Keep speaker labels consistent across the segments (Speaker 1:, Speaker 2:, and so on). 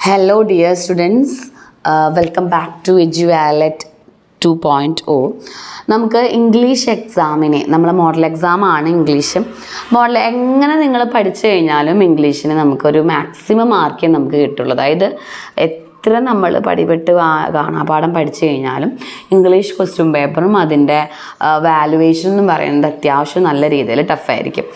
Speaker 1: Hello dear students, welcome back to EduValet 2.0. നമുക്ക് English എക്സാമിന് നമ്മൾ മോഡൽ എക്സാം ആണ് ഇംഗ്ലീഷ് മോഡൽ എങ്ങനെ നിങ്ങൾ പഠിച്ചു കഴിഞ്ഞാലും ഇംഗ്ലീഷിന് നമുക്കൊരു മാക്സിമം മാർക്കേ നമുക്ക് കിട്ടുള്ളൂ. അതായത് എത്ര നമ്മൾ പടിപെട്ട് കാണാപാഠം പഠിച്ചു കഴിഞ്ഞാലും ഇംഗ്ലീഷ് ക്വസ്റ്റ്യൻ പേപ്പറും അതിൻ്റെ വാലുവേഷൻ എന്ന് പറയുന്നത് അത്യാവശ്യം നല്ല രീതിയിൽ ടഫായിരിക്കും.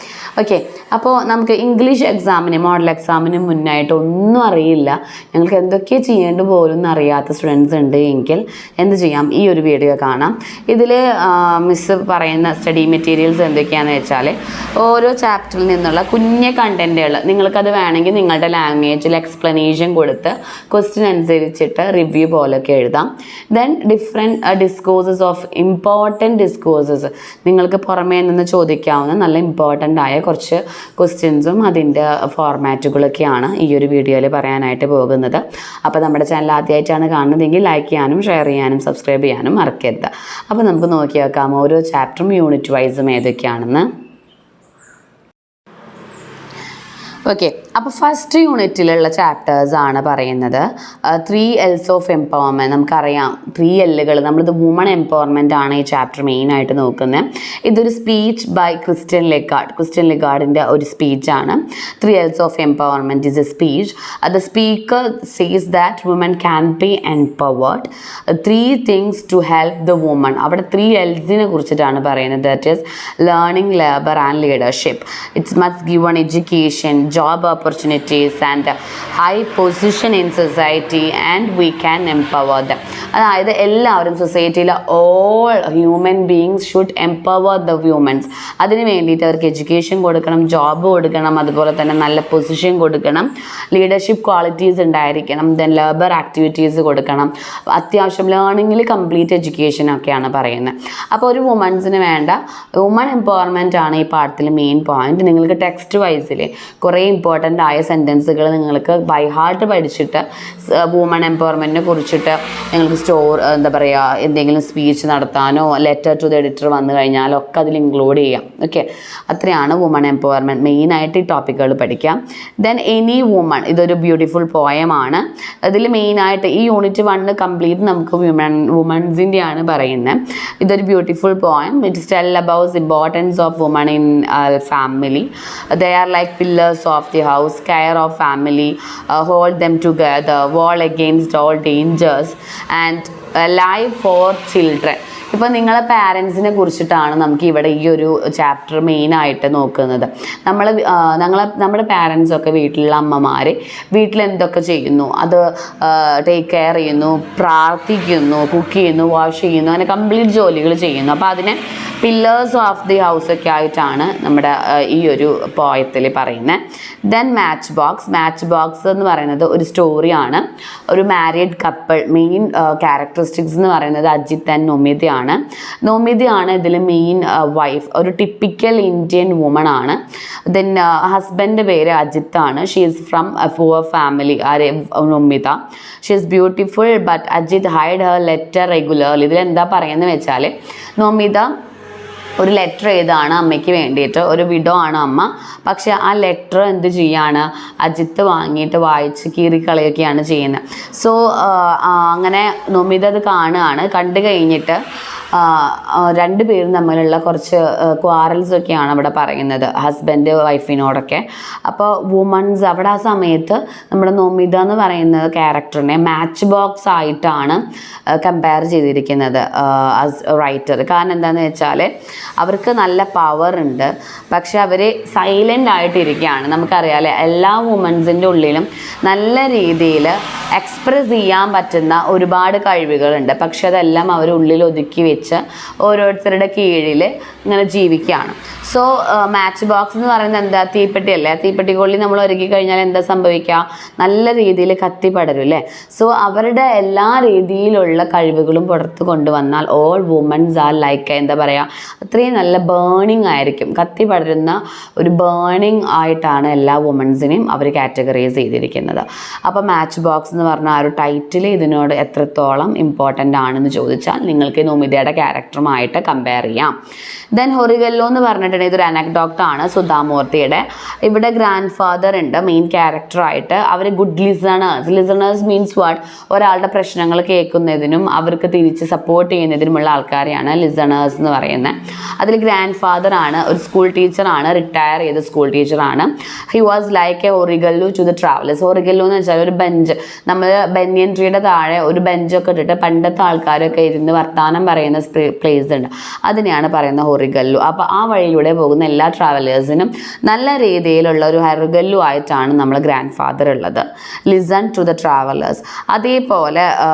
Speaker 1: ഓക്കെ, അപ്പോൾ നമുക്ക് ഇംഗ്ലീഷ് എക്സാമിന് മോഡൽ എക്സാമിന് മുന്നായിട്ട് ഒന്നും അറിയില്ല, ഞങ്ങൾക്ക് എന്തൊക്കെ ചെയ്യേണ്ടത് പോലും അറിയാത്ത സ്റ്റുഡൻസ് ഉണ്ട് എങ്കിൽ എന്ത് ചെയ്യാം, ഈ ഒരു വീഡിയോ കാണാം. ഇതിൽ മിസ്സ് പറയുന്ന സ്റ്റഡി മെറ്റീരിയൽസ് എന്തൊക്കെയാണെന്ന് വെച്ചാൽ ഓരോ ചാപ്റ്ററിൽ നിന്നുള്ള കുഞ്ഞ കണ്ടൻറ്റുകൾ നിങ്ങൾക്കത് വേണമെങ്കിൽ നിങ്ങളുടെ ലാംഗ്വേജിൽ എക്സ്പ്ലനേഷൻ കൊടുത്ത് ക്വസ്റ്റ്യൻ അനുസരിച്ചിട്ട് റിവ്യൂ പോലൊക്കെ എഴുതാം. Then different discourses of important discourses, നിങ്ങൾക്ക് പുറമേ നിന്ന് ചോദിക്കാവുന്ന നല്ല ഇമ്പോർട്ടൻ്റ് ആയ കുറച്ച് ക്വസ്റ്റ്യൻസും അതിൻ്റെ ഫോർമാറ്റുകളൊക്കെയാണ് ഈ ഒരു വീഡിയോയിൽ പറയാനായിട്ട് പോകുന്നത്. അപ്പോൾ നമ്മുടെ ചാനൽ ആദ്യമായിട്ടാണ് കാണുന്നതെങ്കിൽ ലൈക്ക് ചെയ്യാനും ഷെയർ ചെയ്യാനും സബ്സ്ക്രൈബ് ചെയ്യാനും മറക്കരുത്. അപ്പോൾ നമുക്ക് നോക്കി വെക്കാം ഓരോ ചാപ്റ്ററും യൂണിറ്റ് വൈസും ഏതൊക്കെയാണെന്ന്. ഓക്കെ, അപ്പോൾ ഫസ്റ്റ് യൂണിറ്റിലുള്ള ചാപ്റ്റേഴ്സാണ് പറയുന്നത് 3 L's ഓഫ് എംപവർമെൻറ്റ്. നമുക്കറിയാം 3 Lകൾ, നമ്മളിത് വുമൺ എംപവർമെൻ്റ് ആണ് ഈ ചാപ്റ്റർ മെയിനായിട്ട് നോക്കുന്നത്. ഇതൊരു സ്പീച്ച് ബൈ ക്രിസ്റ്റ്യൻ ലെഗാർഡിൻ്റെ ഒരു സ്പീച്ചാണ്. 3 L's of empowerment is a speech. The speaker says that woman can be empowered. 3 things to help the woman. അവിടെ 3 L'സിനെ കുറിച്ചിട്ടാണ് പറയുന്നത്. That is learning, labour and leadership. It's must given education, job opportunities and high position in society and we can empower them. അതായത് എല്ലാവരും സൊസൈറ്റിയിലെ all human beings should empower the humans. അതിന് വേണ്ടിയിട്ട് അവർക്ക് education കൊടുക്കണം, ജോബ് കൊടുക്കണം, അതുപോലെ തന്നെ നല്ല പൊസിഷൻ കൊടുക്കണം, ലീഡർഷിപ്പ് ക്വാളിറ്റീസ് ഉണ്ടായിരിക്കണം, ദെൻ ലേബർ ആക്ടിവിറ്റീസ് കൊടുക്കണം, അത്യാവശ്യം ലേണിങ്ങിൽ കംപ്ലീറ്റ് എഡ്യൂക്കേഷൻ ഒക്കെയാണ് പറയുന്നത്. അപ്പോൾ ഒരു വുമൻസിന് വേണ്ട വുമൺ എംപവർമെൻ്റ് ആണ് ഈ പാഠത്തിൽ മെയിൻ പോയിന്റ്. നിങ്ങൾക്ക് ടെക്സ്റ്റ് വൈസിൽ കുറേ ഇമ്പോർട്ടൻ്റ് ആയ സെൻറ്റൻസുകൾ നിങ്ങൾക്ക് ബൈ ഹാർട്ട് പഠിച്ചിട്ട് വുമൺ എംപവർമെൻറ്റിനെ കുറിച്ചിട്ട് നിങ്ങൾക്ക് എന്താ പറയുക, എന്തെങ്കിലും സ്പീച്ച് നടത്താനോ ലെറ്റർ ടു ദ എഡിറ്റർ വന്നു കഴിഞ്ഞാലോ ഒക്കെ അതിൽ ഇൻക്ലൂഡ് ചെയ്യാം. ഓക്കെ, അത്രയാണ് വുമൺ എംപവർമെൻറ്റ്. മെയിനായിട്ട് ഈ ടോപ്പിക്കുകൾ പഠിക്കാം. ദെൻ എനി വുമൺ, ഇതൊരു ബ്യൂട്ടിഫുൾ പോയമാണ്. അതിൽ മെയിനായിട്ട് ഈ യൂണിറ്റ് 1 കംപ്ലീറ്റ് നമുക്ക് വുമൻസിൻ്റെയാണ് പറയുന്നത്. ഇതൊരു beautiful poem. It's tell about importance of woman in family. They are like pillars of the house, care of family, hold them together, wall against all dangers and life for children. ഇപ്പോൾ നിങ്ങളെ പാരൻസിനെ കുറിച്ചിട്ടാണ് നമുക്ക് ഇവിടെ ഈ ഒരു chapter മെയിനായിട്ട് നോക്കുന്നത്. നമ്മുടെ പാരൻസൊക്കെ വീട്ടിലുള്ള അമ്മമാർ വീട്ടിൽ എന്തൊക്കെ ചെയ്യുന്നു, അത് ടേക്ക് കെയർ ചെയ്യുന്നു, പ്രാർത്ഥിക്കുന്നു, കുക്ക് ചെയ്യുന്നു, വാഷ് ചെയ്യുന്നു, അങ്ങനെ കംപ്ലീറ്റ് ജോലികൾ ചെയ്യുന്നു. അപ്പോൾ അതിനെ പില്ലേഴ്സ് ഓഫ് ദി ഹൗസ് ഒക്കെ ആയിട്ടാണ് നമ്മുടെ ഈ ഒരു പോയത്തിൽ പറയുന്നത്. ദെൻ മാച്ച് ബോക്സ് എന്ന് പറയുന്നത് ഒരു സ്റ്റോറിയാണ്. ഒരു മാരീഡ് കപ്പിൾ, മെയിൻ ക്യാരക്ടറിസ്റ്റിക്സ് എന്ന് പറയുന്നത് അജിത്ത് ആൻഡ് നൊമിതയാണ് ഇതിൽ മെയിൻ വൈഫ്. ഒരു ടിപ്പിക്കൽ ഇന്ത്യൻ വുമൺ ആണ്. ദെൻ ഹസ്ബൻഡിൻ്റെ പേര് അജിത്താണ്. She is from a poor family. Nomita, she is beautiful but Ajith hide her letter regularly. ഇതിലെന്താ പറയുന്നത് വെച്ചാൽ നൊമിത ഒരു ലെറ്റർ എഴുതാണ് അമ്മയ്ക്ക് വേണ്ടിയിട്ട്. ഒരു വിഡോ ആണ് അമ്മ, പക്ഷെ ആ ലെറ്റർ എന്ത് ചെയ്യാണ്, അജിത്ത് വാങ്ങിയിട്ട് വായിച്ച് കീറിക്കളയൊക്കെയാണ് ചെയ്യുന്നത്. സോ അങ്ങനെ നൊമിത അത് കണ്ടു കഴിഞ്ഞിട്ട് രണ്ടുപേരും തമ്മിലുള്ള കുറച്ച് ക്വാറൽസൊക്കെയാണ് അവിടെ പറയുന്നത്, ഹസ്ബൻഡ് വൈഫിനോടൊക്കെ. അപ്പോൾ വുമൺസ് അവിടെ ആ സമയത്ത് നമ്മുടെ നൊമിത എന്ന് പറയുന്ന ക്യാരക്ടറിനെ മാച്ച് ബോക്സ് ആയിട്ടാണ് കമ്പയർ ചെയ്തിരിക്കുന്നത് റൈറ്റർ. കാരണം എന്താണെന്ന് വെച്ചാൽ അവർക്ക് നല്ല പവർ ഉണ്ട്, പക്ഷെ അവർ സൈലൻ്റ് ആയിട്ടിരിക്കുകയാണ്. നമുക്കറിയാമല്ലേ, എല്ലാ വുമൻസിൻ്റെ ഉള്ളിലും നല്ല രീതിയിൽ എക്സ്പ്രസ് ചെയ്യാൻ പറ്റുന്ന ഒരുപാട് കഴിവുകളുണ്ട്, പക്ഷെ അതെല്ലാം അവർ ഉള്ളിൽ ഒതുക്കി വെച്ച് ഓരോരുത്തരുടെ കീഴിൽ ഇങ്ങനെ ജീവിക്കുകയാണ്. സോ മാച്ച് ബോക്സ് എന്ന് പറയുന്നത് എന്താ, തീപ്പെട്ടിയല്ലേ. തീപ്പെട്ടിക്കൊള്ളി നമ്മൾ ഒരുക്കി കഴിഞ്ഞാൽ എന്താ സംഭവിക്കുക, നല്ല രീതിയിൽ കത്തി പടരും അല്ലേ. സോ അവരുടെ എല്ലാ രീതിയിലുള്ള കഴിവുകളും പുറത്ത് കൊണ്ടുവന്നാൽ ഓൾ വുമൻസ് ആർ ലൈക്ക് എന്താ പറയുക, അത്രയും നല്ല ബേണിംഗ് ആയിരിക്കും, കത്തി പടരുന്ന ഒരു ബേണിംഗ് ആയിട്ടാണ് എല്ലാ വുമൻസിനെയും അവർ കാറ്റഗറൈസ് ചെയ്തിരിക്കുന്നത്. അപ്പോൾ മാച്ച് ബോക്സ് എന്ന് പറഞ്ഞ ആ ഒരു ടൈറ്റിൽ ഇതിനോട് എത്രത്തോളം ഇമ്പോർട്ടൻ്റ് ആണെന്ന് ചോദിച്ചാൽ നിങ്ങൾക്ക് നൊമിതയുടെ ക്യാരക്ടറുമായിട്ട് കമ്പയർ ചെയ്യാം. ദെൻ ഹൊറിഗല്ലോ എന്ന് പറഞ്ഞിട്ടുണ്ടെങ്കിൽ ഇതൊരു അനക്ഡോക്റ്റാണ് സുധാമൂർത്തിയുടെ. ഇവിടെ ഗ്രാൻഡ് ഫാദർ ഉണ്ട് മെയിൻ ക്യാരക്ടറായിട്ട്. അവർ ഗുഡ് ലിസണേഴ്സ് മീൻസ് വാട്ട്, ഒരാളുടെ പ്രശ്നങ്ങൾ കേൾക്കുന്നതിനും അവർക്ക് തിരിച്ച് സപ്പോർട്ട് ചെയ്യുന്നതിനുമുള്ള ആൾക്കാരെയാണ് ലിസണേഴ്സ് എന്ന് പറയുന്നത്. അതിൽ ഗ്രാൻഡ് ഫാദർ ആണ്, ഒരു സ്കൂൾ ടീച്ചറാണ്, റിട്ടയർ ചെയ്ത സ്കൂൾ ടീച്ചറാണ്. ഹി വാസ് ലൈക്ക് എ ഹൊറിഗല്ലോ ടു ദ ട്രാവലേഴ്സ്. ഹൊറിഗല്ലോ എന്ന് വെച്ചാൽ ഒരു ബെഞ്ച്, നമ്മൾ ബനിയൻ ട്രീയുടെ താഴെ ഒരു ബെഞ്ചൊക്കെ ഇട്ടിട്ട് പണ്ടത്തെ ആൾക്കാരൊക്കെ ഇരുന്ന് വർത്തമാനം പറയുന്ന പ്ലേസ് ഉണ്ട്, അതിനെയാണ് പറയുന്നത് ഹൊറിഗല്ലോ. അപ്പോൾ ആ വഴിയിലൂടെ പോകുന്ന എല്ലാ ട്രാവലേഴ്സിനും നല്ല രീതിയിലുള്ള ഒരു ഹൊറിഗല്ലോ ആയിട്ടാണ് നമ്മൾ ഗ്രാൻഡ് ഫാദർ ഉള്ളത്. Listen to the travellers. അതേപോലെ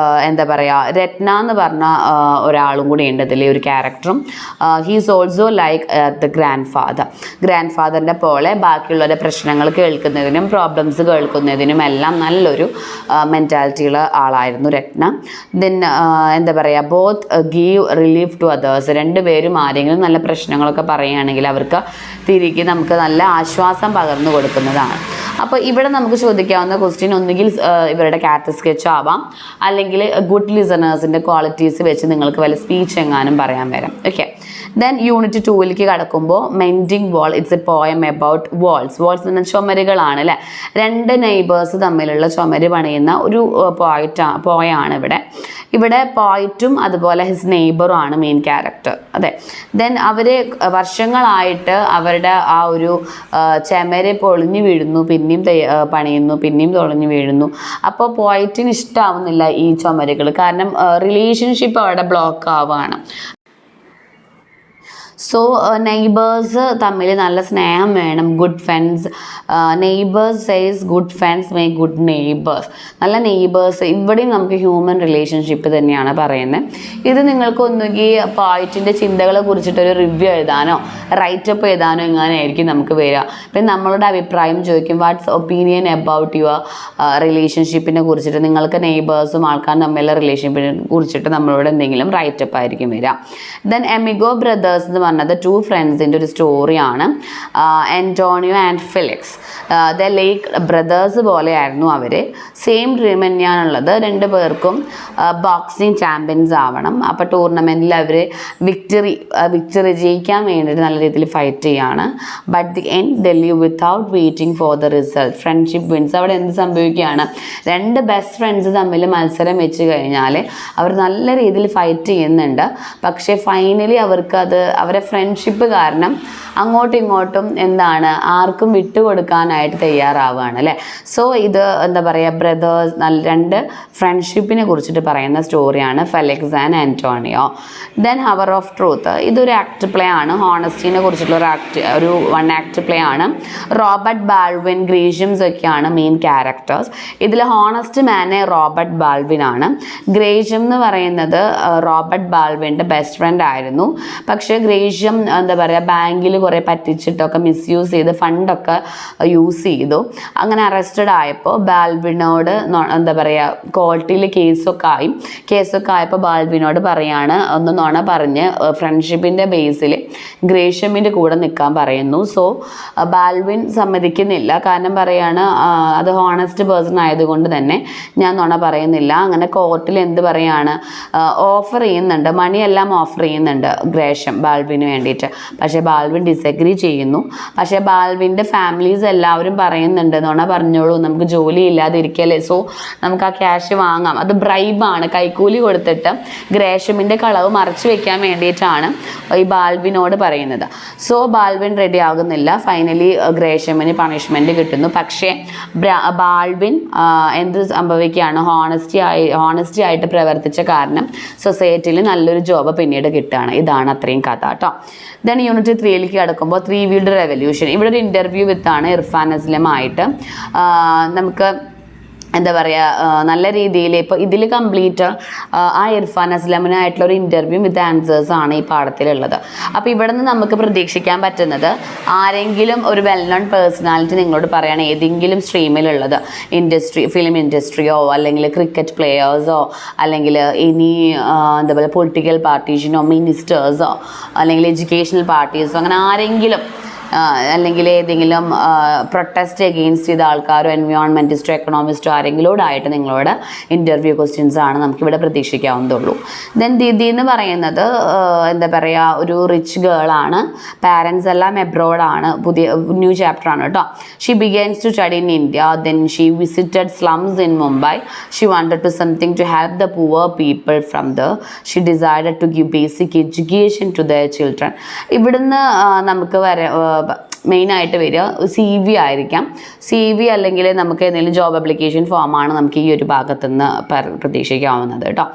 Speaker 1: എന്താ പറയുക, രത്ന എന്ന് പറഞ്ഞ ഒരാളും കൂടി ഉണ്ട് ഇതിലെ ഒരു ക്യാരക്ടറും. ഹീസ് ഓൾസോ ലൈക്ക് ദ ഗ്രാൻഡ് ഫാദറിൻ്റെ പോലെ ബാക്കിയുള്ളവരുടെ പ്രശ്നങ്ങൾ കേൾക്കുന്നതിനും പ്രോബ്ലംസ് കേൾക്കുന്നതിനും എല്ലാം നല്ലൊരു മെൻറ്റാലിറ്റിയുള്ള ആളായിരുന്നു രത്ന. ദെൻ എന്താ പറയുക, both give relief to others. രണ്ടുപേരും ആരെങ്കിലും നല്ല പ്രശ്നങ്ങളൊക്കെ പറയുകയാണെങ്കിൽ അവർക്ക് തിരികെ നമുക്ക് നല്ല ആശ്വാസം പകർന്നു കൊടുക്കുന്നതാണ്. അപ്പോൾ ഇവിടെ നമുക്ക് ചോദിക്കാവുന്ന ക്വസ്റ്റ്യൻ ഒന്നുകിൽ ഇവരുടെ ക്യാരക്ടർ സ്കെച്ച് ആവാം, അല്ലെങ്കിൽ ഗുഡ് ലിസണേഴ്സിൻ്റെ ക്വാളിറ്റീസ് വെച്ച് നിങ്ങൾക്ക് വല്ല സ്പീച്ച് എങ്ങാനും പറയാൻ വരാം. ഓക്കെ, ദെൻ യൂണിറ്റ് 2ലേക്ക് കടക്കുമ്പോൾ mending wall, it's a poem about walls. Walls എന്ന ചുമരുകളാണ് അല്ലേ, രണ്ട് നെയ്ബേഴ്സ് തമ്മിലുള്ള ചുമര് പണിയുന്ന ഒരു പോയാണ് ഇവിടെ പോയിറ്റും അതുപോലെ ഹിസ് നെയ്ബറും ആണ് മെയിൻ ക്യാരക്ടർ. അതെ, ദെൻ അവർ വർഷങ്ങളായിട്ട് അവരുടെ ആ ഒരു ചുമര് പൊളിഞ്ഞു വീഴുന്നു, പിന്നെയും പണിയുന്നു, പിന്നെയും പൊളിഞ്ഞു വീഴുന്നു. അപ്പോൾ പോയിറ്റിന് ഇഷ്ടമാവുന്നില്ല ഈ ചുമരുകൾ, കാരണം റിലേഷൻഷിപ്പ് അവിടെ ബ്ലോക്ക് ആവുകയാണ്. സോ നെയ്ബേഴ്സ് തമ്മിൽ നല്ല സ്നേഹം വേണം, good friends. Neighbours says good friends make good neighbours. നല്ല നെയ്ബേഴ്സ്, ഇവിടെയും നമുക്ക് ഹ്യൂമൻ റിലേഷൻഷിപ്പ് തന്നെയാണ് പറയുന്നത്. ഇത് നിങ്ങൾക്ക് ഒന്നുകിൽ പോയിറ്റിൻ്റെ ചിന്തകളെ കുറിച്ചിട്ടൊരു റിവ്യൂ എഴുതാനോ റൈറ്റപ്പ് എഴുതാനോ എങ്ങനെയായിരിക്കും നമുക്ക് വരിക. പിന്നെ നമ്മളുടെ അഭിപ്രായം ചോദിക്കും, വാട്ട്സ് ഒപ്പീനിയൻ അബൌട്ട് യുവർ റിലേഷൻഷിപ്പിനെ കുറിച്ചിട്ട്. നിങ്ങൾക്ക് നെയ്ബേഴ്സും ആൾക്കാരും തമ്മിലുള്ള റിലേഷൻഷിപ്പിനെ കുറിച്ചിട്ട് നമ്മളോട് എന്തെങ്കിലും റൈറ്റപ്പ് ആയിരിക്കും വരിക. ദെൻ എമിഗോ ബ്രദേഴ്സ് എന്ന് പറഞ്ഞത് 2 ഫ്രണ്ട്സിൻ്റെ ഒരു സ്റ്റോറിയാണ്. Antonio and Felix, the like brothers പോലെയായിരുന്നു അവർ. സെയിം ഡ്രീം തന്നെയാണുള്ളത്, 2 പേർക്കും ബോക്സിങ് ചാമ്പ്യൻസ് ആവണം. അപ്പോൾ ടൂർണമെൻറ്റിൽ അവർ വിക്ടറി ജയിക്കാൻ വേണ്ടിയിട്ട് നല്ല രീതിയിൽ ഫൈറ്റ് ചെയ്യാണ്. But the end they leave without waiting for the result. Friendship wins. അവിടെ എന്ത് സംഭവിക്കുകയാണ്, 2 ബെസ്റ്റ് ഫ്രണ്ട്സ് തമ്മിൽ മത്സരം വെച്ച് കഴിഞ്ഞാൽ അവർ നല്ല രീതിയിൽ ഫൈറ്റ് ചെയ്യുന്നുണ്ട്. പക്ഷേ ഫൈനലി അവരെ ഫ്രണ്ട്ഷിപ്പ് കാരണം അങ്ങോട്ടും ഇങ്ങോട്ടും എന്താണ് ആർക്കും വിട്ടുകൊടുക്കാനായിട്ട് തയ്യാറാവുകയാണ് അല്ലേ. സോ ഇത് എന്താ പറയുക, ബ്രദേഴ്സ് 2 ഫ്രണ്ട്ഷിപ്പിനെ കുറിച്ചിട്ട് പറയുന്ന സ്റ്റോറിയാണ് Felix and Antonio. Then hour of truth, ഇതൊരു ആക്ട് പ്ലേ ആണ്. ഹോണസ്റ്റിനെ കുറിച്ചിട്ടുള്ള ഒരു 1 ആക്ട് പ്ലേ ആണ്. റോബർട്ട് ബാൾവിൻ, ഗ്രേഷ്യംസ് ഒക്കെയാണ് മെയിൻ ക്യാരക്ടേഴ്സ്. ഇതിൽ ഹോണസ്റ്റ് മാനെ റോബർട്ട് ബാൾവിൻ ആണ്. ഗ്രേഷ്യം എന്ന് പറയുന്നത് റോബർട്ട് ബാൾവിൻ്റെ ബെസ്റ്റ് ഫ്രണ്ട് ആയിരുന്നു. പക്ഷേ ഗ്രേഷ്യം എന്താ പറയുക, ബാങ്കിൽ കുറേ പറ്റിച്ചിട്ടൊക്കെ മിസ്യൂസ് ചെയ്ത് ഫണ്ടൊക്കെ യൂസ് ചെയ്തു. അങ്ങനെ അറസ്റ്റഡ് ആയപ്പോൾ ബാൽവിനോട് എന്താ പറയുക, കോർട്ടിൽ കേസൊക്കെ ആയപ്പോൾ ബാൽവിനോട് പറയാണ്, ഒന്ന് നുണ പറഞ്ഞ് ഫ്രണ്ട്ഷിപ്പിൻ്റെ ബേസിൽ ഗ്രേഷ്യമിൻ്റെ കൂടെ നിൽക്കാൻ പറയുന്നു. സോ ബാൽവിൻ സമ്മതിക്കുന്നില്ല, കാരണം പറയാണ് അത് ഹോണസ്റ്റ് പേഴ്സൺ ആയതുകൊണ്ട് തന്നെ ഞാൻ നുണ പറയുന്നില്ല. അങ്ങനെ കോർട്ടിൽ എന്ത് പറയാണ്, ഓഫർ ചെയ്യുന്നുണ്ട്, മണിയെല്ലാം ഓഫർ ചെയ്യുന്നുണ്ട് ഗ്രേഷ്യം ബാൽവിന് വേണ്ടിയിട്ട്. പക്ഷേ ബാൽവിൻ ഡിസഗ്രി ചെയ്യുന്നു. പക്ഷേ ബാൽവിൻ്റെ ഫാമിലീസ് എല്ലാവരും പറയുന്നുണ്ട്, നുണ പറഞ്ഞോളൂ, നമുക്ക് ജോലി ഇല്ലാതിരിക്കല്ലേ, സോ നമുക്ക് ആ ക്യാഷ് വാങ്ങാം. അത് ബ്രൈബാണ്, കൈക്കൂലി കൊടുത്തിട്ട് ഗ്രേഷ്യമിൻ്റെ കളവ് മറച്ചു വെക്കാൻ വേണ്ടിയിട്ടാണ് ഈ ബാൽവിനോട് പറയുന്നത്. സോ ബാൽവിൻ റെഡി ആകുന്നില്ല. ഫൈനലി ഗ്രേഷ്യമിന് പണിഷ്മെൻറ്റ് കിട്ടുന്നു. പക്ഷേ ബാൽവിൻ എന്ത് സംഭവിക്കുകയാണ്, ഹോണസ്റ്റി ആയിട്ട് പ്രവർത്തിച്ച കാരണം സൊസൈറ്റിയിൽ നല്ലൊരു ജോബ് പിന്നീട് കിട്ടുകയാണ്. ഇതാണ് അത്രയും കഥ കേട്ടോ. ദെൻ യൂണിറ്റ് 3ലേക്ക് കിടക്കുമ്പോൾ 3 വീൽഡ് റെവല്യൂഷൻ. ഇവിടെ ഒരു ഇൻ്റർവ്യൂ വിത്താണ് ഇർഫാൻ അസ്ലമായിട്ട്. നമുക്ക് എന്താ പറയുക, നല്ല രീതിയിൽ ഇപ്പോൾ ഇതിൽ കംപ്ലീറ്റ് ആ ഇർഫാൻ അസ്ലമിനായിട്ടുള്ള ഒരു ഇൻ്റർവ്യൂ വിത്ത് ആൻസേഴ്സ് ആണ് ഈ പാഠത്തിലുള്ളത്. അപ്പോൾ ഇവിടെ നിന്ന് നമുക്ക് പ്രതീക്ഷിക്കാൻ പറ്റുന്നത്, ആരെങ്കിലും ഒരു വെൽ നോൺ പേഴ്സണാലിറ്റി നിങ്ങളോട് പറയുകയാണ് ഏതെങ്കിലും സ്ട്രീമിലുള്ളത്, ഫിലിം ഇൻഡസ്ട്രിയോ അല്ലെങ്കിൽ ക്രിക്കറ്റ് പ്ലെയേഴ്സോ അല്ലെങ്കിൽ ഇനി എന്താ പറയുക പൊളിറ്റിക്കൽ പാർട്ടീസിനോ മിനിസ്റ്റേഴ്സോ അല്ലെങ്കിൽ എഡ്യൂക്കേഷണൽ പാർട്ടീസോ, അങ്ങനെ ആരെങ്കിലും അല്ലെങ്കിൽ ഏതെങ്കിലും പ്രൊട്ടസ്റ്റ് എഗെയിൻസ്റ്റ് ചെയ്ത ആൾക്കാരോ എൻവയോൺമെൻറ്റിസ്റ്റോ എക്കണോമിസ്റ്റോ ആരെങ്കിലോടായിട്ട് നിങ്ങളോട് ഇൻ്റർവ്യൂ ക്വസ്റ്റ്യൻസ് ആണ് നമുക്കിവിടെ പ്രതീക്ഷിക്കാവുന്നതുള്ളൂ. ദെൻ ദിദി എന്ന് പറയുന്നത് എന്താ പറയുക, ഒരു റിച്ച് ഗേളാണ്, പാരൻസ് എല്ലാം എബ്രോഡാണ്, പുതിയ ന്യൂ ചാപ്റ്റർ ആണ് കേട്ടോ. She begins to study in India, then she visited slums in Mumbai, she wanted to something to help the poor people from there, she decided to give basic education to the children. ഇവിടുന്ന് നമുക്ക് മെയിനായിട്ട് വരിക CV ആയിരിക്കാം. CV അല്ലെങ്കിൽ നമുക്ക് എന്തെങ്കിലും job application ഫോമാണ് നമുക്ക് ഈ ഒരു ഭാഗത്തു നിന്ന് പ്രതീക്ഷിക്കാവുന്നത് കേട്ടോ.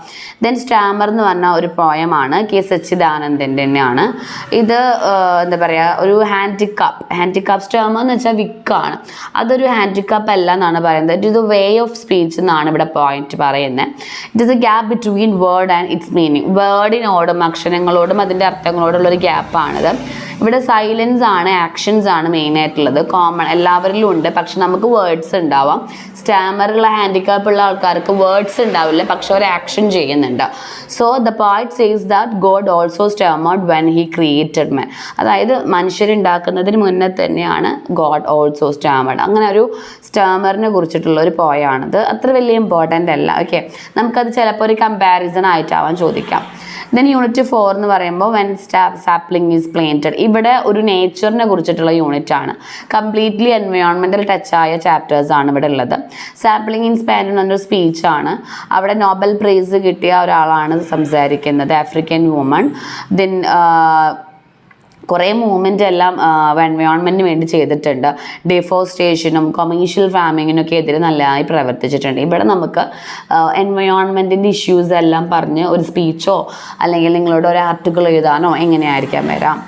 Speaker 1: ദെൻ സ്റ്റാമർ എന്ന് പറഞ്ഞ ഒരു പോയമാണ്, K സച്ചിദാനന്ദൻ്റെ തന്നെയാണ്. ഇത് എന്താ പറയുക, ഒരു ഹാൻഡിക്കാപ്പ് സ്റ്റാമർ എന്ന് വെച്ചാൽ വിക്കാണ്, അതൊരു ഹാൻഡിക്കാപ്പ് അല്ല എന്നാണ് പറയുന്നത്. It is a way of speech എന്നാണ് ഇവിടെ പോയിന്റ് പറയുന്നത്. It is a gap between word and its meaning. വേർഡിനോടും അക്ഷരങ്ങളോടും അതിൻ്റെ അർത്ഥങ്ങളോടുള്ളൊരു ഗ്യാപ്പാണിത്. ഇവിടെ സൈലൻസ് ആണ്, ആക്ഷൻസ് ആണ് മെയിനായിട്ടുള്ളത്. കോമൺ എല്ലാവരിലും ഉണ്ട്, പക്ഷെ നമുക്ക് വേർഡ്സ് ഉണ്ടാവാം. സ്റ്റാമറുള്ള ഹാൻഡിക്കാപ്പ് ഉള്ള ആൾക്കാർക്ക് വേർഡ്സ് ഉണ്ടാവില്ല, പക്ഷെ അവർ ആക്ഷൻ ചെയ്യുന്നുണ്ട്. So the poet says that God also stammered when he created man. അതായത് മനുഷ്യരുണ്ടാക്കുന്നതിന് മുന്നേ തന്നെയാണ് ഗോഡ് ഓൾസോ സ്റ്റാമർഡ്. അങ്ങനെ ഒരു സ്റ്റാമറിനെ കുറിച്ചിട്ടുള്ള ഒരു പോയാണിത്. അത്ര വലിയ ഇമ്പോർട്ടൻ്റ് അല്ല. ഓക്കെ, നമുക്കത് ചിലപ്പോൾ ഒരു കമ്പാരിസൺ ആയിട്ടാവാൻ ചോദിക്കാം. ദെൻ യൂണിറ്റ് 4 എന്ന് പറയുമ്പോൾ വെൻ സാപ്ലിംഗ് ഈസ് പ്ലാന്റഡ്. ഇവിടെ ഒരു നേച്ചറിനെ കുറിച്ചിട്ടുള്ള യൂണിറ്റ് ആണ്. കംപ്ലീറ്റ്ലി എൻവയോൺമെൻറ്റൽ ടച്ചായ ചാപ്റ്റേഴ്സ് ആണ് ഇവിടെ ഉള്ളത്. സാപ്ലിംഗ് ഇൻ സ്പാൻ എന്നൊരു സ്പീച്ചാണ്. അവിടെ നോബൽ പ്രൈസ് കിട്ടിയ ഒരാളാണ് സംസാരിക്കുന്നത്, ആഫ്രിക്കൻ വുമൺ. ദെൻ കുറേ മൂവ്മെൻ്റ് എല്ലാം എൻവയോൺമെൻറ്റിന് വേണ്ടി ചെയ്തിട്ടുണ്ട്. ഡിഫോറസ്റ്റേഷനും കൊമേഴ്ഷ്യൽ ഫാമിങ്ങിനൊക്കെ എതിരെ നല്ലതായി പ്രവർത്തിച്ചിട്ടുണ്ട്. ഇവിടെ നമുക്ക് എൻവയോൺമെൻറ്റിൻ്റെ ഇഷ്യൂസ് എല്ലാം പറഞ്ഞ് ഒരു സ്പീച്ചോ അല്ലെങ്കിൽ നിങ്ങളോട് ഒരു ആർട്ടിക്കിൾ എഴുതാനോ എങ്ങനെയായിരിക്കാം വരാം.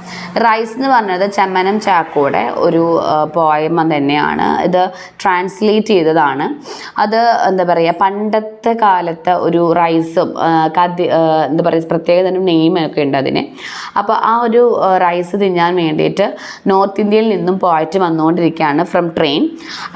Speaker 1: റൈസ് എന്ന് പറഞ്ഞത് ചെമ്മനം ചാക്കോയുടെ ഒരു പോയം തന്നെയാണ്. ഇത് ട്രാൻസ്ലേറ്റ് ചെയ്തതാണ്. അത് എന്താ പറയുക, പണ്ടത്തെ കാലത്തെ ഒരു റൈസും എന്താ പറയുക, പ്രത്യേക തരം നെയിമൊക്കെ ഉണ്ട് അതിന്. അപ്പോൾ ആ ഒരു റൈസ് തിന്നാൻ വേണ്ടിയിട്ട് നോർത്ത് ഇന്ത്യയിൽ നിന്നും പോയിട്ട് വന്നുകൊണ്ടിരിക്കുകയാണ് ഫ്രം ട്രെയിൻ.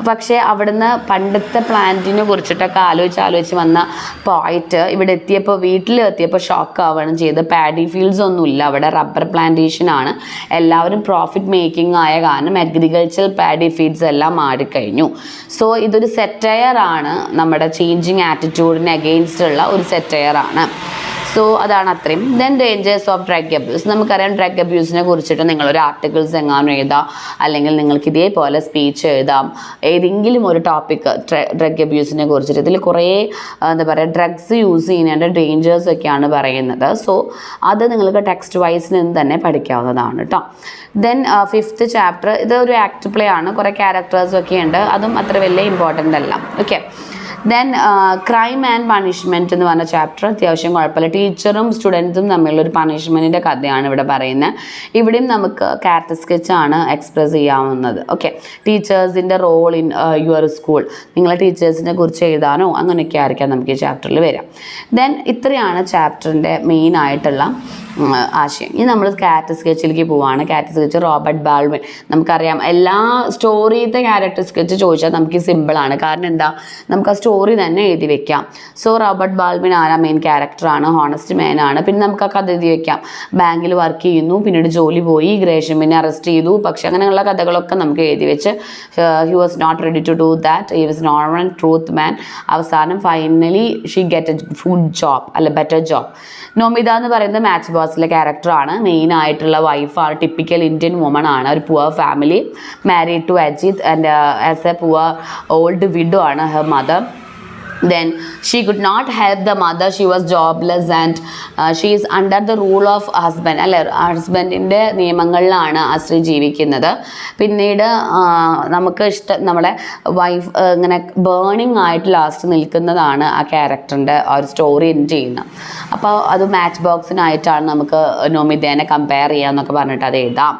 Speaker 1: പക്ഷേ അവിടുന്ന് പണ്ടത്തെ പ്ലാന്റിനെ കുറിച്ചിട്ടൊക്കെ ആലോചിച്ച് വന്ന പോയിട്ട് ഇവിടെ എത്തിയപ്പോൾ, വീട്ടിലെത്തിയപ്പോൾ ഷോക്ക് ആവുകയാണ് ചെയ്തത്. പാഡി ഫീൽഡ്സ് ഒന്നുമില്ല അവിടെ, റബ്ബർ പ്ലാന്റേഷൻ ആണ്. എല്ലാവരും പ്രോഫിറ്റ് മേക്കിംഗ് ആയ കാരണം അഗ്രികൾച്ചറൽ പാഡി ഫീൽഡ്സ് എല്ലാം മാറിക്കഴിഞ്ഞു. സോ ഇതൊരു സെറ്റയർ ആണ്, നമ്മുടെ ചേഞ്ചിങ് ആറ്റിറ്റ്യൂഡിന് അഗെയിൻസ്റ്റ് ഉള്ള ഒരു സെറ്റയർ ആണ്. സോ അതാണ് അത്രയും. Then dangers of drug abuse. നമുക്കറിയാം ഡ്രഗ് അബ്യൂസിനെ കുറിച്ചിട്ട് നിങ്ങളൊരു ആർട്ടിക്കിൾസ് എങ്ങാനും എഴുതാം, അല്ലെങ്കിൽ നിങ്ങൾക്ക് ഇതേപോലെ സ്പീച്ച് എഴുതാം. ഏതെങ്കിലും ഒരു ടോപ്പിക്ക് ഡ്രഗ് അബ്യൂസിനെ കുറിച്ചിട്ട്, ഇതിൽ കുറേ എന്താ പറയുക ഡ്രഗ്സ് യൂസ് ചെയ്യുന്നതിൻ്റെ ഡേഞ്ചേഴ്സ് ഒക്കെയാണ് പറയുന്നത്. സോ അത് നിങ്ങൾക്ക് ടെക്സ്റ്റ് വൈസിൽ നിന്ന് തന്നെ പഠിക്കാവുന്നതാണ് കേട്ടോ. ദെൻ 5th ചാപ്റ്റർ, ഇത് ഒരു ആക്ട് പ്ലേ ആണ്, കുറേ ക്യാരക്ടേഴ്സൊക്കെ ഉണ്ട്, അതും അത്ര വലിയ ഇമ്പോർട്ടൻ്റ് അല്ല. Okay. Then crime and punishment എന്ന് പറഞ്ഞ ചാപ്റ്റർ അത്യാവശ്യം കുഴപ്പമില്ല. ടീച്ചറും സ്റ്റുഡൻസും തമ്മിലുള്ളൊരു പണിഷ്മെൻറ്റിൻ്റെ കഥയാണ് ഇവിടെ പറയുന്നത്. ഇവിടെയും നമുക്ക് ക്യാരക്ടർ സ്കെച്ചാണ് എക്സ്പ്രസ് ചെയ്യാവുന്നത്. ഓക്കെ, ടീച്ചേഴ്സിൻ്റെ റോൾ ഇൻ യുവർ സ്കൂൾ, നിങ്ങളെ ടീച്ചേഴ്സിനെ കുറിച്ച് എഴുതാനോ അങ്ങനെയൊക്കെ ആയിരിക്കാം നമുക്ക് ഈ ചാപ്റ്ററിൽ വരാം. ദെൻ ഇത്രയാണ് ചാപ്റ്ററിൻ്റെ മെയിൻ ആയിട്ടുള്ള ആശയം. ഇനി നമ്മൾ ക്യാരക്ടർ സ്കെച്ചിലേക്ക് പോവുകയാണ്. Character sketch Robert Baldwin. നമുക്കറിയാം എല്ലാ സ്റ്റോറിയത്തെ ക്യാരക്ടർ സ്കെച്ച് ചോദിച്ചാൽ നമുക്ക് സിമ്പിളാണ്. കാരണം എന്താ, നമുക്ക് ആ സ്റ്റോറി തന്നെ എഴുതി വെക്കാം. സോ റോബർട്ട് ബാൾവിൻ ആരാ, മെയിൻ ക്യാരക്ടറാണ്, ഹോണസ്റ്റ് മാൻ ആണ്. പിന്നെ നമുക്ക് ആ കഥ എഴുതി വെക്കാം. ബാങ്കിൽ വർക്ക് ചെയ്യുന്നു, പിന്നീട് ജോലി പോയി, ഗ്രേഷമിനെ അറസ്റ്റ് ചെയ്തു, പക്ഷെ അങ്ങനെയുള്ള കഥകളൊക്കെ നമുക്ക് എഴുതി വെച്ച് he was not ready to do that, he was normal truth man. അവസാനം finally she get a food job, അല്ല ബെറ്റർ ജോബ്. നോമിത എന്ന് പറയുന്നത് മാച്ച് ബോക്സിലെ ക്യാരക്ടറാണ്. മെയിൻ ആയിട്ടുള്ള വൈഫാണ്, ടിപ്പിക്കൽ ഇന്ത്യൻ വുമൺ ആണ്. ഒരു poor family, married to Ajit and as a poor old widow ആണ് her mother. Then she could not help the mother, she was jobless and she is under the rule of husband, അല്ലെ, ഹസ്ബൻഡിൻ്റെ നിയമങ്ങളിലാണ് ആശ്രി ജീവിക്കുന്നത്. പിന്നീട് നമുക്ക് നമ്മുടെ wife ഇങ്ങനെ burning ആയിട്ട് last നിൽക്കുന്നതാണ് ആ ക്യാരക്ടറിൻ്റെ ആ ഒരു സ്റ്റോറി എൻഡ് ചെയ്യുന്നത്. അപ്പോൾ അത് മാച്ച് ബോക്സിനായിട്ടാണ് നമുക്ക് നോമിതേനെ കമ്പയർ ചെയ്യാമെന്നൊക്കെ പറഞ്ഞിട്ട് അത് എഴുതാം.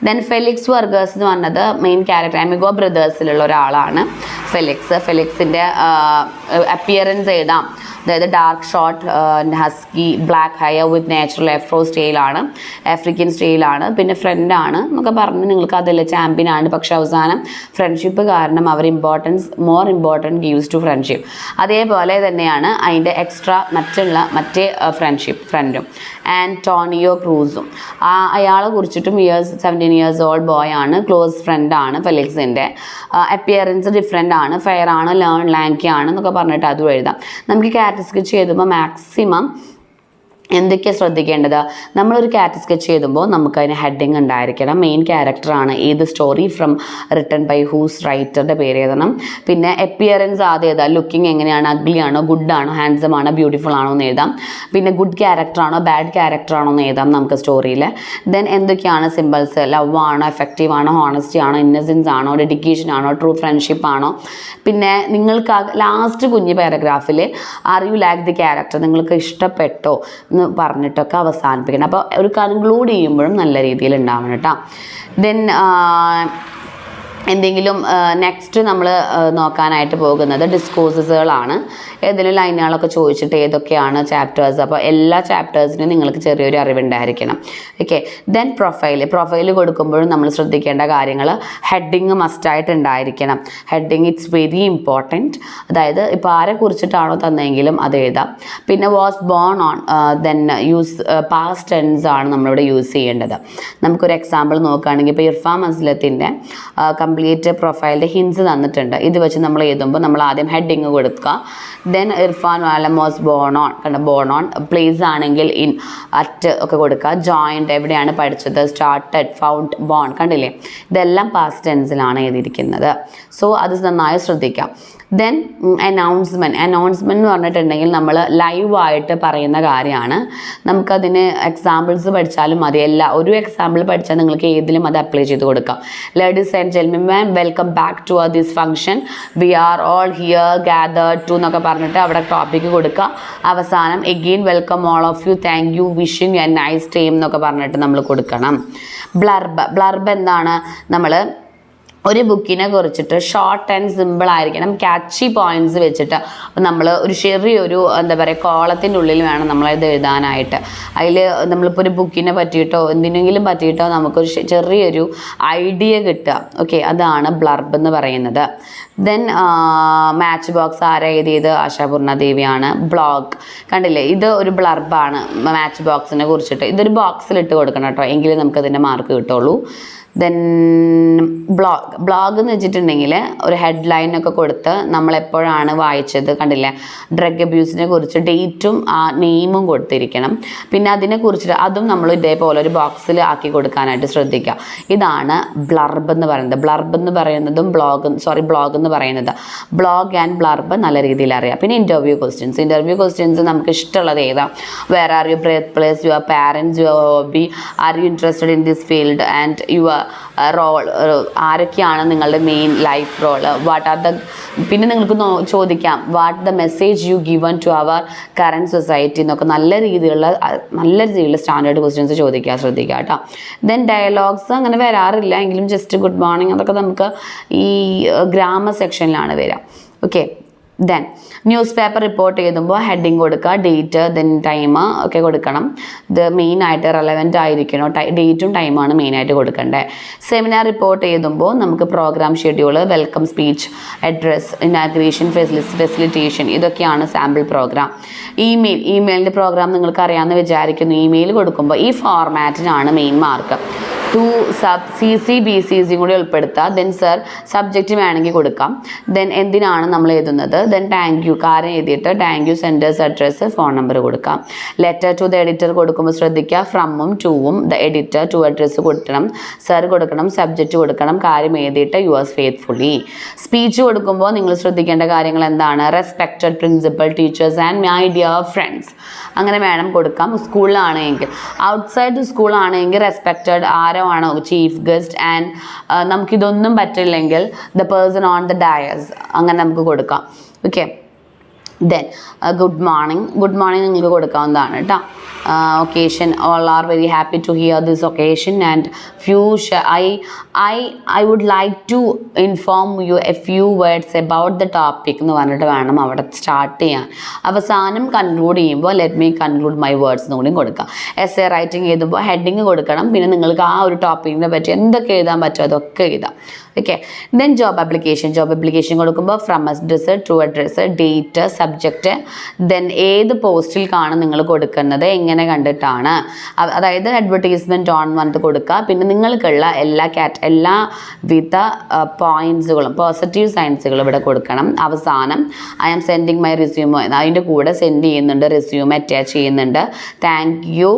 Speaker 1: ദെൻ ഫെലിക്സ് വർഗേഴ്സ് എന്ന് പറഞ്ഞത് മെയിൻ ക്യാരക്ടർ, അമിഗോ ബ്രദേഴ്സിലുള്ള ഒരാളാണ് ഫെലിക്സിൻ്റെ അപ്പിയറൻസ് എഴുതാം. അതായത് dark short husky black hair with natural afro സ്റ്റൈലാണ്, ആഫ്രിക്കൻ സ്റ്റൈലാണ്. പിന്നെ ഫ്രണ്ടാണ് എന്നൊക്കെ പറഞ്ഞ് നിങ്ങൾക്ക് അതല്ല ചാമ്പ്യൻ ആണ്. പക്ഷെ അവസാനം ഫ്രണ്ട്ഷിപ്പ് കാരണം അവർ more important gives to friendship. അതേപോലെ തന്നെയാണ് അതിൻ്റെ എക്സ്ട്രാ മറ്റേ ഫ്രണ്ടും ആൻറ്റോണിയോ ക്രൂസും. അയാളെ കുറിച്ചിട്ടും 17 years old ബോയ് ആണ്, ക്ലോസ് ഫ്രണ്ടാണ് ഫെലിക്സിൻ്റെ. അപ്പിയറൻസ് ഡിഫറെൻ്റ് ആണ്, ഫെയർ ആണ്, ലാങ്കി ആണ് എന്നൊക്കെ പറഞ്ഞിട്ട് അതും എഴുതാം. നമുക്ക് ക്യാരക്ടർ സ്കെച്ച് ചെയ്തുമ്പോൾ മാക്സിമം എന്തൊക്കെയാണ് ശ്രദ്ധിക്കേണ്ടത്? നമ്മളൊരു ക്യാരക്ടർ സ്കെച്ച് ചെയ്യുമ്പോൾ നമുക്കതിന് ഹെഡിങ് ഉണ്ടായിരിക്കണം. മെയിൻ ക്യാരക്ടറാണ്, ഏത് story from, written by whose, റൈറ്ററുടെ പേര് എഴുതണം. പിന്നെ അപ്പിയറൻസ് ആദ്യം എഴുതാം, ലുക്കിംഗ് എങ്ങനെയാണ്, അഗ്ലി ആണോ, ഗുഡ് ആണോ, ഹാൻഡ്സം ആണോ, ബ്യൂട്ടിഫുൾ ആണോ എന്ന് എഴുതാം. പിന്നെ ഗുഡ് ക്യാരക്ടറാണോ ബാഡ് ക്യാരക്ടറാണോ എന്ന് എഴുതാം നമുക്ക് സ്റ്റോറിയിൽ. ദെൻ എന്തൊക്കെയാണ് സിമ്പിൾസ്, ലവ് ആണോ, എഫക്റ്റീവ് ആണോ, ഹോണസ്റ്റി ആണോ, ഇന്നസെൻസ് ആണോ, ഡെഡിക്കേഷൻ ആണോ, ട്രൂ ഫ്രണ്ട്ഷിപ്പ് ആണോ. പിന്നെ നിങ്ങൾക്ക് ലാസ്റ്റ് കുഞ്ഞ് പാരഗ്രാഫിൽ are you like the character, നിങ്ങൾക്ക് ഇഷ്ടപ്പെട്ടോ എന്ന് പറഞ്ഞിട്ടൊക്കെ അവസാനിപ്പിക്കണം. അപ്പോൾ ഒരു കൺക്ലൂഡ് ചെയ്യുമ്പോഴും നല്ല രീതിയിൽ ഉണ്ടാവണം കേട്ടോ. ദെൻ എന്തെങ്കിലും നെക്സ്റ്റ് നമ്മൾ നോക്കാനായിട്ട് പോകുന്നത് ഡിസ്കോഴ്സസുകളാണ്. ഏതെങ്കിലും ലൈനുകളൊക്കെ ചോദിച്ചിട്ട് ഏതൊക്കെയാണ് ചാപ്റ്റേഴ്സ്, അപ്പോൾ എല്ലാ ചാപ്റ്റേഴ്സിനും നിങ്ങൾക്ക് ചെറിയൊരു അറിവുണ്ടായിരിക്കണം. ഓക്കെ. ദെൻ പ്രൊഫൈൽ കൊടുക്കുമ്പോഴും നമ്മൾ ശ്രദ്ധിക്കേണ്ട കാര്യങ്ങൾ, ഹെഡിങ് മസ്റ്റായിട്ട് ഉണ്ടായിരിക്കണം. Heading it's very important. അതായത് ഇപ്പോൾ ആരെ കുറിച്ചിട്ടാണോ തന്നെങ്കിലും അത് എഴുതാം. പിന്നെ was born on, then use past tense ആണ് നമ്മളിവിടെ യൂസ് ചെയ്യേണ്ടത്. നമുക്കൊരു എക്സാമ്പിൾ നോക്കുകയാണെങ്കിൽ ഇപ്പോൾ ഇർഫാൻ മസ്ലത്തിൻ്റെ കംപ്ലീറ്റ് പ്രൊഫൈലിൻ്റെ ഹിൻസ് തന്നിട്ടുണ്ട്. ഇത് വെച്ച് നമ്മൾ എഴുതുമ്പോൾ നമ്മൾ ആദ്യം ഹെഡിങ് കൊടുക്കുക. Then Irfan Alam was born on, കണ്ട ബോൺ ഓൺ. പ്ലേസ് ആണെങ്കിൽ ഇൻ, അറ്റ് ഒക്കെ കൊടുക്കുക. ജോയിൻഡ് എവിടെയാണ് പഠിച്ചത്, സ്റ്റാർട്ടഡ്, ഫൗണ്ട്, ബോൺ, കണ്ടില്ലേ? ഇതെല്ലാം പാസ്റ്റ് ടെൻസിലാണ് എഴുതിയിരിക്കുന്നത്. സോ അത് നന്നായി ശ്രദ്ധിക്കാം. ദെൻ അനൗൺസ്മെൻറ്റ് എന്ന് പറഞ്ഞിട്ടുണ്ടെങ്കിൽ നമ്മൾ ലൈവായിട്ട് പറയുന്ന കാര്യമാണ്. നമുക്കതിന് എക്സാമ്പിൾസ് പഠിച്ചാലും മതി. ഒരു എക്സാമ്പിൾ പഠിച്ചാൽ നിങ്ങൾക്ക് ഏതിലും അത് അപ്ലൈ ചെയ്ത് കൊടുക്കാം. Ladies and gentlemen, welcome back to this function, we are all here gathered to എന്നൊക്കെ പറഞ്ഞിട്ട് അവിടെ ടോപ്പിക്ക് കൊടുക്കുക. അവസാനം again welcome all of you, thank you, wishing a nice time എന്നൊക്കെ പറഞ്ഞിട്ട് നമ്മൾ കൊടുക്കണം. ബ്ലർബ് എന്താണ്? നമ്മൾ ഒരു ബുക്കിനെ കുറിച്ചിട്ട് ഷോർട്ട് ആൻഡ് സിമ്പിൾ ആയിരിക്കണം, ക്യാച്ചി പോയിൻറ്റ്സ് വെച്ചിട്ട് നമ്മൾ ഒരു ചെറിയൊരു എന്താ പറയുക കോളത്തിൻ്റെ ഉള്ളിൽ വേണം നമ്മളത് എഴുതാനായിട്ട്. അതിൽ നമ്മളിപ്പോൾ ഒരു ബുക്കിനെ പറ്റിയിട്ടോ എന്തിനെങ്കിലും പറ്റിയിട്ടോ നമുക്കൊരു ചെറിയൊരു ഐഡിയ കിട്ടുക. ഓക്കെ, അതാണ് ബ്ലർബ് എന്ന് പറയുന്നത്. ദെൻ മാച്ച് ബോക്സ് ആരാ എഴുതിയത്? ആശാപൂർണ ദേവിയാണ്. ബ്ലോഗ് കണ്ടില്ലേ, ഇത് ഒരു ബ്ലർബാണ് മാച്ച് ബോക്സിനെ കുറിച്ചിട്ട്. ഇതൊരു ബോക്സിലിട്ട് കൊടുക്കണം കേട്ടോ, എങ്കിലേ നമുക്കതിൻ്റെ മാർക്ക് കിട്ടുള്ളൂ. ദെൻ ബ്ലോഗ് എന്ന് വെച്ചിട്ടുണ്ടെങ്കിൽ ഒരു ഹെഡ്ലൈനൊക്കെ കൊടുത്ത് നമ്മളെപ്പോഴാണ് വായിച്ചത്, കണ്ടില്ലേ, ഡ്രഗ് അബ്യൂസിനെ കുറിച്ച് ഡേറ്റും ആ നെയിമും കൊടുത്തിരിക്കണം. പിന്നെ അതിനെക്കുറിച്ചിട്ട് അതും നമ്മൾ ഇതേപോലെ ഒരു ബോക്സിൽ ആക്കി കൊടുക്കാനായിട്ട് ശ്രദ്ധിക്കുക. ഇതാണ് ബ്ലർബ് എന്ന് പറയുന്നത്. ബ്ലർബ് എന്ന് പറയുന്നതും ബ്ലോഗ് എന്ന് പറയുന്നത്, ബ്ലോഗ് ആൻഡ് ബ്ലർബ് നല്ല രീതിയിൽ അറിയാം. പിന്നെ ഇൻ്റർവ്യൂ ക്വസ്റ്റ്യൻസ് നമുക്ക് ഇഷ്ടമുള്ളത് ഏതാ? Where are you birth place, your parents, your hobby, are you interested in this field and your role, ആരൊക്കെയാണ് നിങ്ങളുടെ മെയിൻ ലൈഫ് റോള്, പിന്നെ നിങ്ങൾക്ക് ചോദിക്കാം what the message you given to our current society എന്നൊക്കെ നല്ല രീതിയിലുള്ള സ്റ്റാൻഡേർഡ് ക്വസ്റ്റ്യൻസ് ചോദിക്കാൻ ശ്രദ്ധിക്കുക കേട്ടോ. ദെൻ ഡയലോഗ്സ് അങ്ങനെ വരാറില്ല, എങ്കിലും ജസ്റ്റ് ഗുഡ് മോർണിംഗ് അതൊക്കെ നമുക്ക് ഈ ഗ്രാമർ സെക്ഷനിലാണ് വരിക. Okay. Then newspaper report ചെയ്തുമ്പോൾ ഹെഡിങ് കൊടുക്കുക, ഡേറ്റ്, ദെൻ ടൈം ഒക്കെ കൊടുക്കണം. ഇത് മെയിനായിട്ട് റെലവൻ്റ് ആയിരിക്കണം, ഡേറ്റും ടൈമാണ് മെയിനായിട്ട് കൊടുക്കേണ്ടത്. സെമിനാർ റിപ്പോർട്ട് ചെയ്തുമ്പോൾ നമുക്ക് programme schedule, welcome speech, address, inauguration, facilitation, ഇതൊക്കെയാണ് സാമ്പിൾ പ്രോഗ്രാം. ഇമെയിലിൻ്റെ പ്രോഗ്രാം നിങ്ങൾക്ക് അറിയാമെന്ന് വിചാരിക്കുന്നു. ഇമെയിൽ കൊടുക്കുമ്പോൾ ഈ ഫോർമാറ്റിനാണ് മെയിൻ മാർക്ക്. 2 CC BCC കൂടി ഉൾപ്പെടുത്തുക. ദെൻ സർ സബ്ജക്റ്റ് വേണമെങ്കിൽ കൊടുക്കാം. ദെൻ എന്തിനാണ് നമ്മൾ എഴുതുന്നത്, ദെൻ താങ്ക് യു കാര്യം എഴുതിയിട്ട് thank you, centres, address, phone number കൊടുക്കാം. ലെറ്റർ ടു ദ എഡിറ്റർ കൊടുക്കുമ്പോൾ ശ്രദ്ധിക്കുക, ഫ്രമും ടൂവും ദ എഡിറ്റർ ടു അഡ്രസ്സ് കൊടുക്കണം, സർ കൊടുക്കണം, സബ്ജക്റ്റ് കൊടുക്കണം, കാര്യം എഴുതിയിട്ട് യുവേഴ്സ് ഫെയ്ത്ത്ഫുള്ളി. സ്പീച്ച് കൊടുക്കുമ്പോൾ നിങ്ങൾ ശ്രദ്ധിക്കേണ്ട കാര്യങ്ങൾ എന്താണ്? Respected principal, teachers and my dear friends, അങ്ങനെ വേണം കൊടുക്കാം. സ്കൂളിലാണെങ്കിൽ, ഔട്ട്സൈഡ് ദ സ്കൂളാണെങ്കിൽ റെസ്പെക്റ്റഡ് ആരോ ആണോ, ചീഫ് ഗസ്റ്റ്, ആൻഡ് നമുക്കിതൊന്നും പറ്റില്ലെങ്കിൽ the person on the Diaz, അങ്ങനെ നമുക്ക് കൊടുക്കാം. ഓക്കെ. ദെൻ ഗുഡ് മോർണിംഗ് നിങ്ങൾക്ക് കൊടുക്കാവുന്നതാണ് കേട്ടോ. Occasion, all are very happy to hear this occasion, and I would like to inform you a few words about the topic എന്ന് പറഞ്ഞിട്ട് വേണം അവിടെ സ്റ്റാർട്ട് ചെയ്യാൻ. അവസാനം കൺക്ലൂഡ് ചെയ്യുമ്പോൾ let me conclude my words എന്ന് കൂടി കൊടുക്കാം. എസ്സേ റൈറ്റിംഗ് എഴുതുമ്പോൾ ഹെഡിങ് കൊടുക്കണം. പിന്നെ നിങ്ങൾക്ക് ആ ഒരു ടോപ്പിക്കിനെ പറ്റി എന്തൊക്കെ എഴുതാൻ പറ്റുമോ അതൊക്കെ എഴുതാം. ഓക്കെ. ദെൻ ജോബ് ആപ്ലിക്കേഷൻ കൊടുക്കുമ്പോൾ from address, to address, date, subject, then ഏത് പോസ്റ്റിൽ കാണും നിങ്ങൾ കൊടുക്കുന്നത്, എങ്ങനെ കണ്ടിട്ടാണ്, അതായത് അഡ്വർടൈസ്മെൻറ്റ് ഓൺ വന്നിട്ട് കൊടുക്കുക. പിന്നെ നിങ്ങൾക്കുള്ള എല്ലാവിധ പോയിൻറ്റ്സുകളും പോസിറ്റീവ് സയൻസുകളും ഇവിടെ കൊടുക്കണം. അവസാനം ഐ ആം സെൻഡിങ് മൈ റെസ്യൂമോ, അതിൻ്റെ കൂടെ സെൻഡ് ചെയ്യുന്നുണ്ട്, റെസ്യൂമോ അറ്റാച്ച് ചെയ്യുന്നുണ്ട്. Thank you,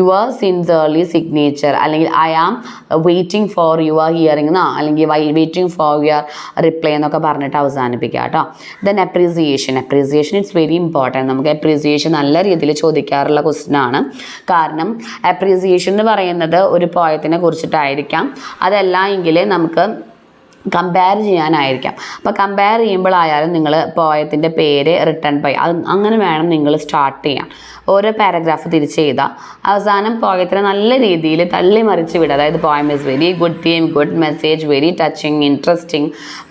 Speaker 1: your sincerely signature, അല്ലെങ്കിൽ I am waiting for your hearing എന്നോ അല്ലെങ്കിൽ വെയിറ്റിംഗ് ഫോർ യുവർ റിപ്ലൈ എന്നൊക്കെ പറഞ്ഞിട്ട് അവസാനിപ്പിക്കുക കേട്ടോ. Then appreciation it's very important. നമുക്ക് അപ്രീസിയേഷൻ നല്ല രീതിയിൽ ചോദിക്കാറുള്ള ക്വസ്റ്റ്യൻ ആണ്. കാരണം അപ്രീസിയേഷൻ എന്ന് പറയുന്നത് ഒരു പോയത്തിനെ കുറിച്ചിട്ടായിരിക്കാം, അതല്ല എങ്കിൽ നമുക്ക് കമ്പയർ ചെയ്യാനായിരിക്കാം. അപ്പോൾ കമ്പയർ ചെയ്യുമ്പോഴായാലും നിങ്ങൾ പോയത്തിൻ്റെ പേര് റിട്ടേൺ ബൈ അത് അങ്ങനെ വേണം നിങ്ങൾ സ്റ്റാർട്ട് ചെയ്യാൻ. ഓരോ പാരഗ്രാഫ് തിരിച്ച് ചെയ്താൽ അവസാനം പോയത്തിനെ നല്ല രീതിയിൽ തള്ളി മറിച്ച് വിടുക. അതായത് poem is very good theme, good message, very touching, interesting,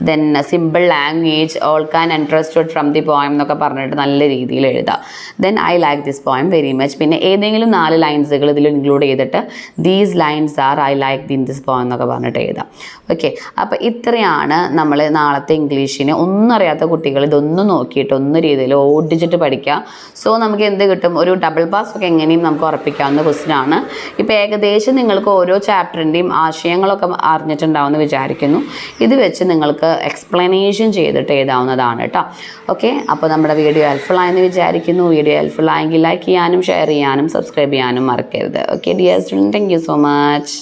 Speaker 1: then simple language, all can interested from the poem എന്നൊക്കെ പറഞ്ഞിട്ട് നല്ല രീതിയിൽ എഴുതുക. Then I like this poem very much. പിന്നെ ഏതെങ്കിലും 4 ലൈൻസുകൾ ഇതിൽ ഇൻക്ലൂഡ് ചെയ്തിട്ട് these lines are I like in this poem എന്നൊക്കെ പറഞ്ഞിട്ട് എഴുതാം. ഓക്കെ. അപ്പോൾ ഇത്രയാണ് നമ്മൾ നാളത്തെ ഇംഗ്ലീഷിന്. ഒന്നും അറിയാത്ത കുട്ടികൾ ഇതൊന്നും നോക്കിയിട്ട് ഒന്നും രീതിയിൽ ഓടിച്ചിട്ട് പഠിക്കുക. സോ നമുക്ക് എന്ത് കിട്ടും, ഒരു ഡബിൾ പാസ് ഒക്കെ എങ്ങനെയും നമുക്ക് ഉറപ്പിക്കാവുന്ന ക്വസ്റ്റ്യൻ ആണ്. ഇപ്പോൾ ഏകദേശം നിങ്ങൾക്ക് ഓരോ ചാപ്റ്ററിൻ്റെയും ആശയങ്ങളൊക്കെ അറിഞ്ഞിട്ടുണ്ടാവുമെന്ന് വിചാരിക്കുന്നു. ഇത് വെച്ച് നിങ്ങൾക്ക് എക്സ്പ്ലനേഷൻ ചെയ്തിട്ട് എഴുതാവുന്നതാണ് കേട്ടോ. ഓക്കെ. അപ്പോൾ നമ്മുടെ വീഡിയോ ഹെൽപ്ഫുൾ ആയെന്ന് വിചാരിക്കുന്നു. വീഡിയോ ഹെൽപ്ഫുൾ ആയെങ്കിൽ ലൈക്ക് ചെയ്യാനും ഷെയർ ചെയ്യാനും സബ്സ്ക്രൈബ് ചെയ്യാനും മറക്കരുത്. Okay dear student, thank you so much.